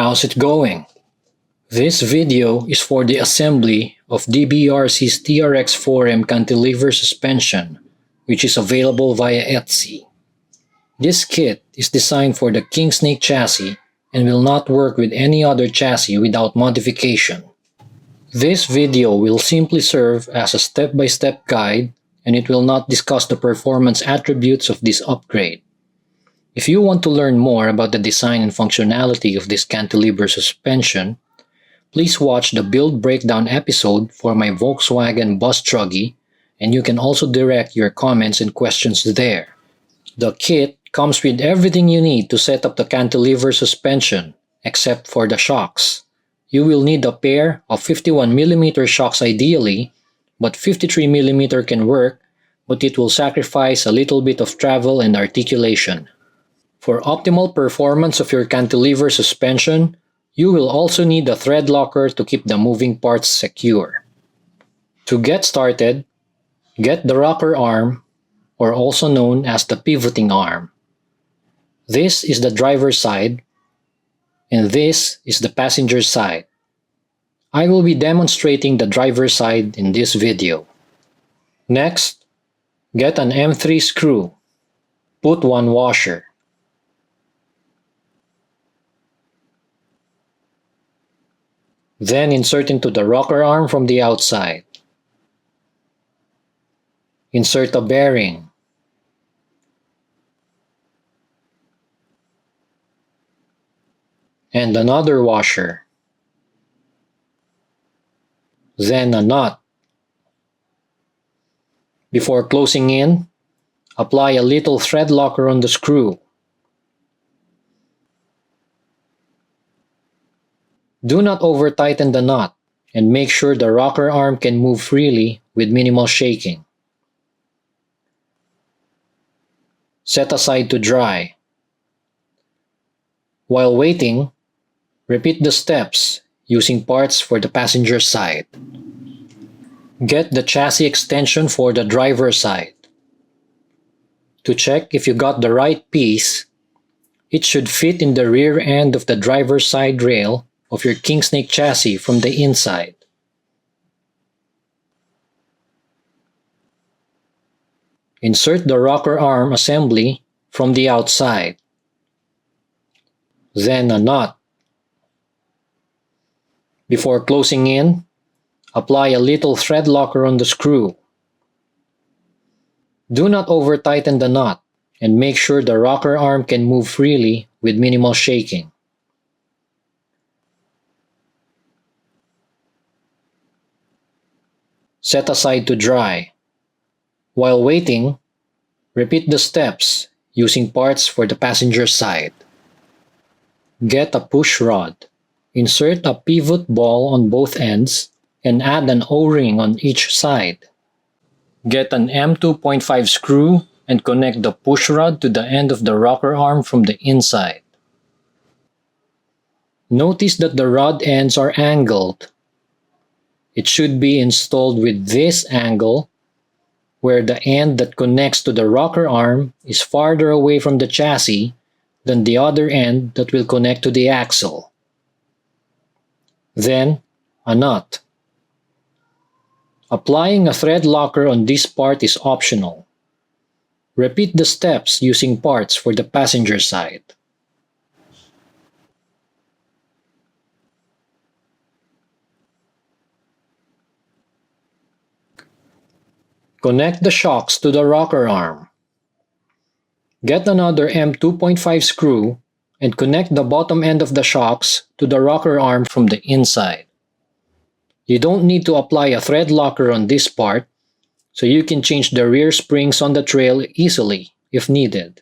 How's it going? This video is for the assembly of DBRC's TRX4M Cantilever Suspension, which is available via Etsy. This kit is designed for the Kingsnake chassis and will not work with any other chassis without modification. This video will simply serve as a step-by-step guide, and it will not discuss the performance attributes of this upgrade. If you want to learn more about the design and functionality of this cantilever suspension, please watch the build breakdown episode for my Volkswagen bus truggy, and you can also direct your comments and questions there. The kit comes with everything you need to set up the cantilever suspension, except for the shocks. You will need a pair of 51mm shocks ideally, but 53mm can work, but it will sacrifice a little bit of travel and articulation. For optimal performance of your cantilever suspension, you will also need a thread locker to keep the moving parts secure. To get started, get the rocker arm, or also known as the pivoting arm. This is the driver's side, and this is the passenger side. I will be demonstrating the driver's side in this video. Next, get an M3 screw. Put one washer. Then insert into the rocker arm from the outside. Insert a bearing. And another washer. Then a nut. Before closing in, apply a little thread locker on the screw. Do not over-tighten the nut, and make sure the rocker arm can move freely with minimal shaking. Set aside to dry. While waiting, repeat the steps using parts for the passenger side. Get the chassis extension for the driver's side. To check if you got the right piece, it should fit in the rear end of the driver's side rail of your Kingsnake chassis from the inside. Insert the rocker arm assembly from the outside. Then a nut. Before closing in, apply a little thread locker on the screw. Do not over-tighten the nut, and make sure the rocker arm can move freely with minimal shaking. Set aside to dry. While waiting, repeat the steps using parts for the passenger side. Get a push rod. Insert a pivot ball on both ends and add an O-ring on each side. Get an M2.5 screw and connect the push rod to the end of the rocker arm from the inside. Notice that the rod ends are angled. It should be installed with this angle, where the end that connects to the rocker arm is farther away from the chassis than the other end that will connect to the axle. Then, a nut. Applying a thread locker on this part is optional. Repeat the steps using parts for the passenger side. Connect the shocks to the rocker arm. Get another M2.5 screw and connect the bottom end of the shocks to the rocker arm from the inside. You don't need to apply a thread locker on this part, so you can change the rear springs on the trail easily if needed.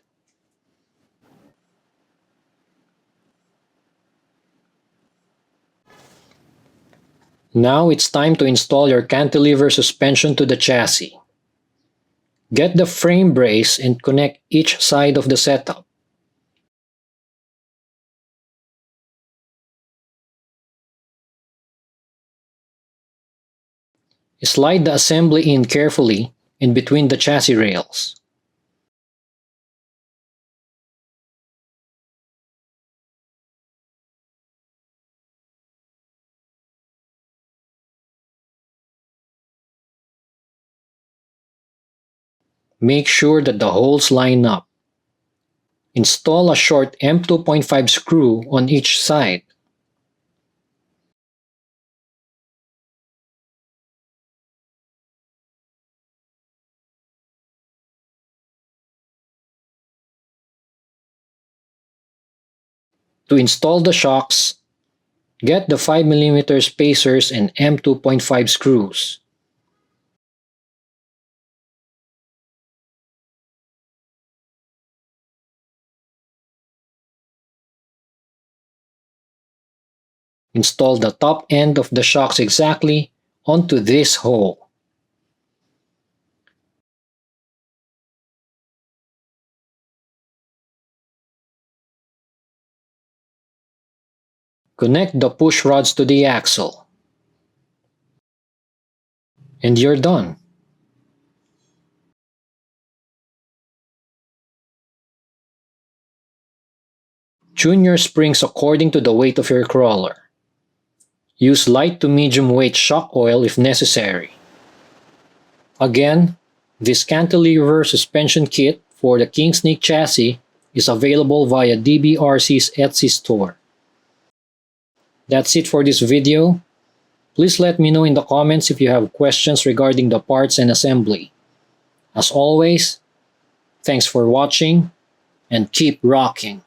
Now it's time to install your cantilever suspension to the chassis. Get the frame brace and connect each side of the setup. Slide the assembly in carefully in between the chassis rails. Make sure that the holes line up. Install a short M2.5 screw on each side. To install the shocks, get the 5mm spacers and M2.5 screws. Install the top end of the shocks exactly onto this hole. Connect the push rods to the axle. And you're done. Tune your springs according to the weight of your crawler. Use light to medium weight shock oil if necessary. Again, this cantilever suspension kit for the King Snake chassis is available via DBRC's Etsy store. That's it for this video. Please let me know in the comments if you have questions regarding the parts and assembly. As always, thanks for watching and keep rocking.